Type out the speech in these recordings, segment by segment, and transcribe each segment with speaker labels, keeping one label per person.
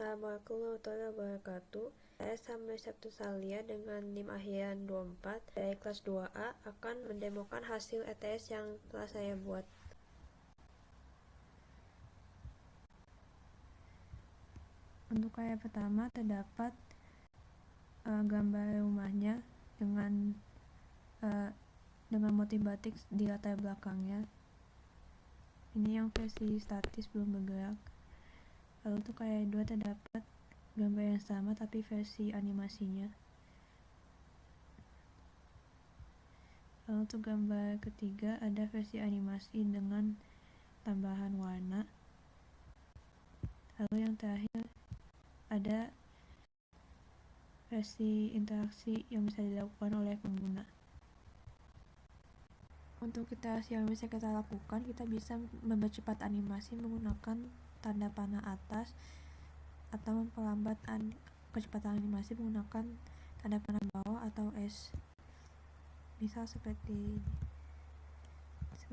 Speaker 1: Assalamualaikum warahmatullahi wabarakatuh. Saya Samuel Sabtu Salia dengan NIM akhiran 24 dari kelas 2A akan mendemokan hasil ETS yang telah saya buat. Untuk karya pertama terdapat gambar rumahnya dengan motif batik di latar belakangnya. Ini yang versi statis belum bergerak. Lalu untuk karya kedua terdapat gambar yang sama tapi versi animasinya. Lalu untuk gambar ketiga ada versi animasi dengan tambahan warna. Lalu yang terakhir ada versi interaksi yang bisa dilakukan oleh pengguna. Untuk interaksi yang bisa kita lakukan, kita bisa mempercepat animasi menggunakan tanda panah atas atau memperlambat kecepatan animasi menggunakan tanda panah bawah atau S. Misal seperti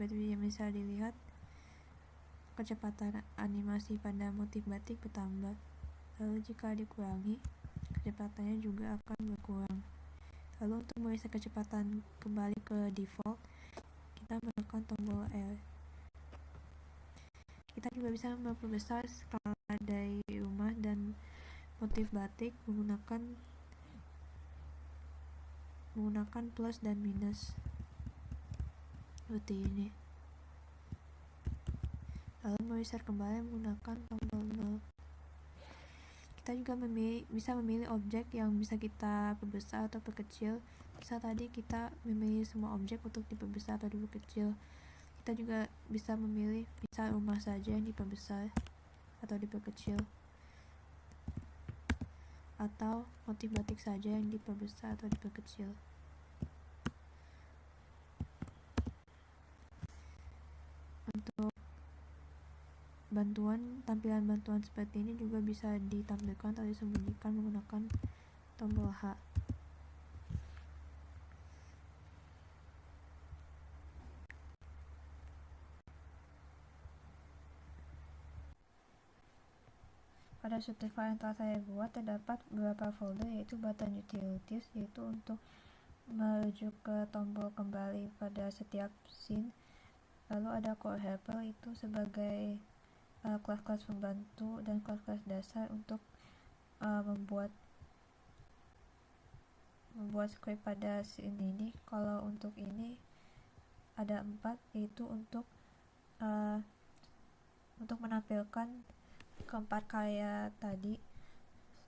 Speaker 1: yang bisa dilihat, kecepatan animasi pada motif batik bertambah. Lalu jika dikurangi, kecepatannya juga akan berkurang. Lalu untuk mereset kecepatan kembali ke default, kita menekan tombol L. Kita juga bisa memperbesar skala dari rumah dan motif batik menggunakan plus dan minus seperti ini. Lalu mereset kembali menggunakan tombol 0. Kita juga bisa memilih objek yang bisa kita perbesar atau perkecil. Misal tadi kita memilih semua objek untuk diperbesar atau diperkecil. Kita juga bisa memilih misal rumah saja yang diperbesar atau diperkecil, atau motif batik saja yang diperbesar atau diperkecil. Untuk tampilan bantuan seperti ini juga bisa ditampilkan atau disembunyikan menggunakan tombol H. Pada subjek file yang telah saya buat terdapat beberapa folder, yaitu button utilities, yaitu untuk merujuk ke tombol kembali pada setiap scene. Lalu ada core helper, itu sebagai kelas-kelas pembantu dan kelas-kelas dasar untuk membuat script pada scene ini. Kalau untuk ini ada 4, yaitu untuk menampilkan keempat karya tadi.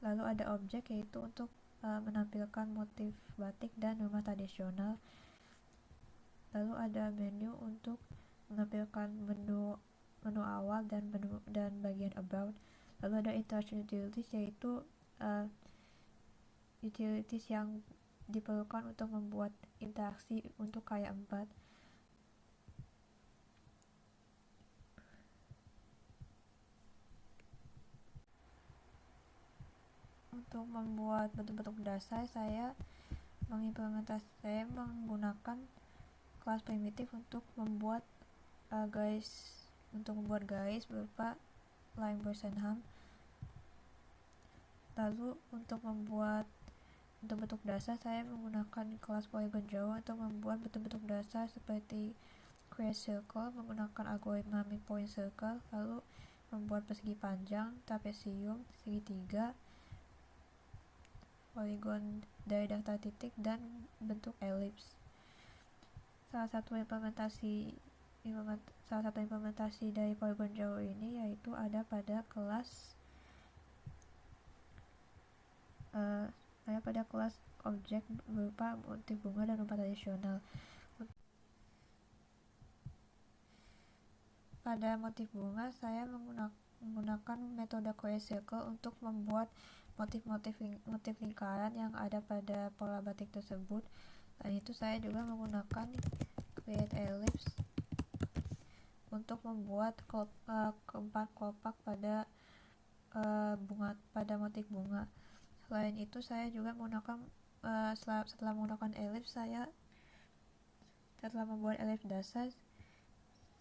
Speaker 1: Lalu ada objek, yaitu untuk menampilkan motif batik dan rumah tradisional. Lalu ada menu untuk menampilkan menu awal dan bagian about. Lalu ada interaction utilities, yaitu utilities yang diperlukan untuk membuat interaksi untuk karya 4. Untuk membuat bentuk-bentuk dasar, saya menggunakan kelas primitif untuk membuat garis berupa line Bosenham. Lalu untuk membuat bentuk-bentuk dasar, saya menggunakan kelas polygon Java untuk membuat bentuk-bentuk dasar seperti create circle menggunakan algoritma midpoint circle, lalu membuat persegi panjang, trapesium, segitiga, polygon dari daftar titik, dan bentuk elips. Salah satu implementasi dari polygon Java ini yaitu ada pada kelas objek berupa motif bunga dan rumah tradisional. Pada motif bunga, saya menggunakan metode create circle untuk membuat motif lingkaran yang ada pada pola batik tersebut. Selain itu, saya juga menggunakan create ellipse untuk membuat keempat kelopak pada motif bunga. Selain itu, saya juga menggunakan setelah menggunakan ellipse, setelah membuat ellipse dasar,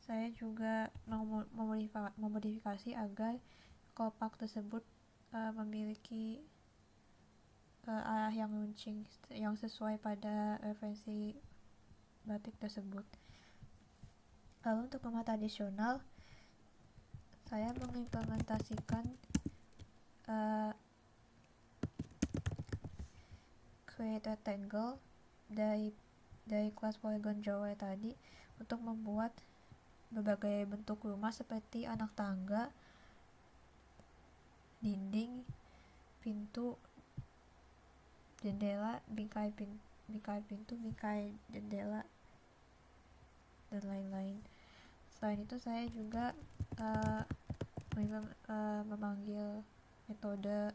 Speaker 1: saya juga memodifikasi agar kelopak tersebut memiliki arah yang runcing yang sesuai pada referensi batik tersebut. Lalu untuk rumah tradisional, saya mengimplementasikan create rectangle dari kelas polygon Jawa tadi untuk membuat berbagai bentuk rumah seperti anak tangga, dinding, pintu, jendela, bingkai pintu, bingkai jendela, dan lain-lain. Selain itu saya juga memanggil metode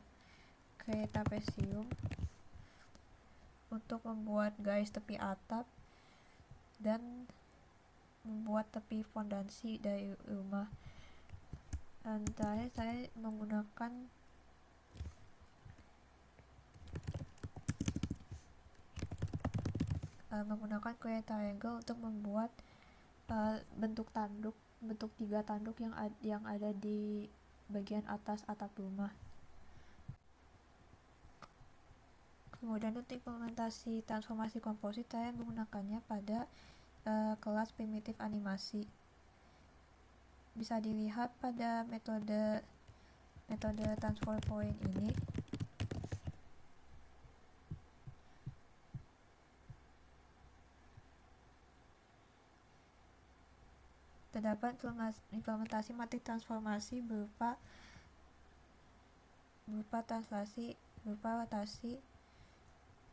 Speaker 1: create trapesium untuk membuat garis tepi atap dan membuat tepi fondasi dari rumah. Dan terakhir saya menggunakan create triangle untuk membuat bentuk 3 tanduk yang ada di bagian atas atap rumah. Kemudian untuk implementasi transformasi komposit, saya menggunakannya pada kelas primitif animasi. Bisa dilihat pada metode transform point ini. Terdapat implementasi matrik transformasi berupa translasi, berupa rotasi,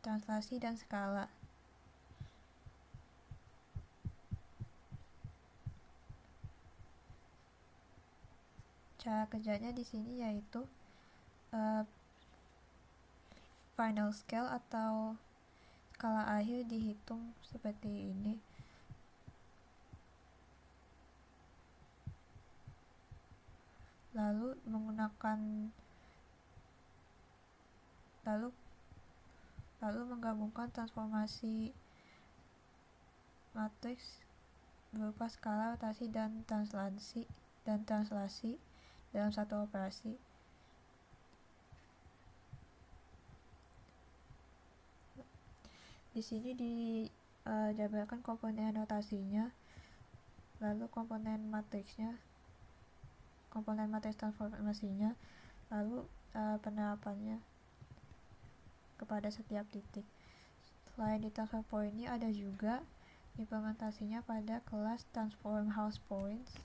Speaker 1: translasi, dan skala. Cara kerjanya di sini yaitu final scale atau skala akhir dihitung seperti ini. Lalu menggabungkan transformasi matriks berupa skala, rotasi, dan translasi dalam satu operasi. Di sini dijabarkan komponen rotasinya, lalu komponen matriks transformasinya, lalu penerapannya kepada setiap titik. Selain di transform point ini, ada juga implementasinya pada kelas transform house points.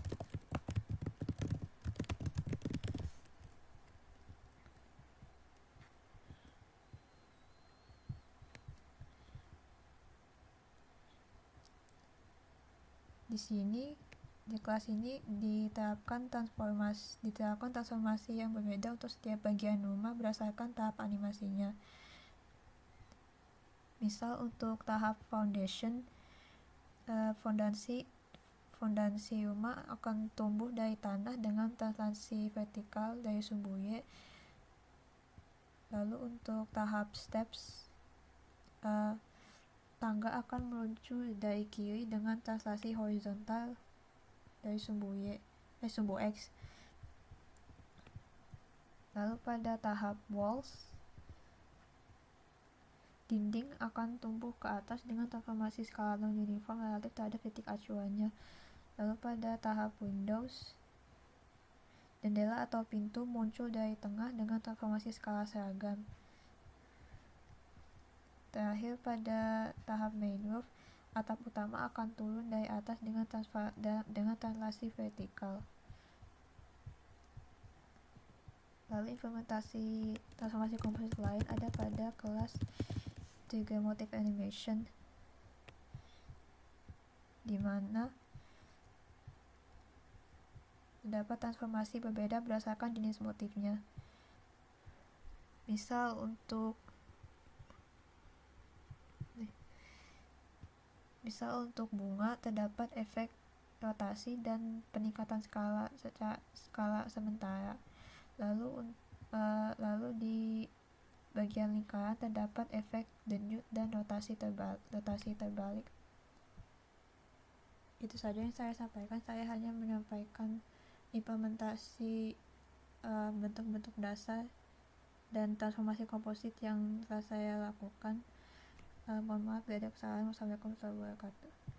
Speaker 1: Di sini, di kelas ini diterapkan transformasi yang berbeda untuk setiap bagian rumah berdasarkan tahap animasinya. Misal untuk tahap foundation, fondasi rumah akan tumbuh dari tanah dengan translasi vertikal dari sumbuye. Lalu untuk tahap steps, tangga akan meluncur dari kiri dengan translasi horizontal dari sumbu X. Lalu pada tahap walls, dinding akan tumbuh ke atas dengan transformasi skala non-uniform relatif terhadap titik acuannya. Lalu pada tahap windows, jendela atau pintu muncul dari tengah dengan transformasi skala seragam. Terakhir pada tahap main roof, atap utama akan turun dari atas dengan translasi vertikal. Lalu implementasi transformasi komposit lain ada pada kelas trigger motif animation, di mana terdapat transformasi berbeda berdasarkan jenis motifnya. Misal untuk bunga terdapat efek rotasi dan peningkatan skala sementara. Lalu di bagian lingkaran terdapat efek denyut dan rotasi terbalik. Itu saja yang saya sampaikan. Saya hanya menyampaikan implementasi bentuk-bentuk dasar dan transformasi komposit yang telah saya lakukan. Mohon maaf bila ada kesalahan. Wassalamualaikum warahmatullahi wabarakatuh.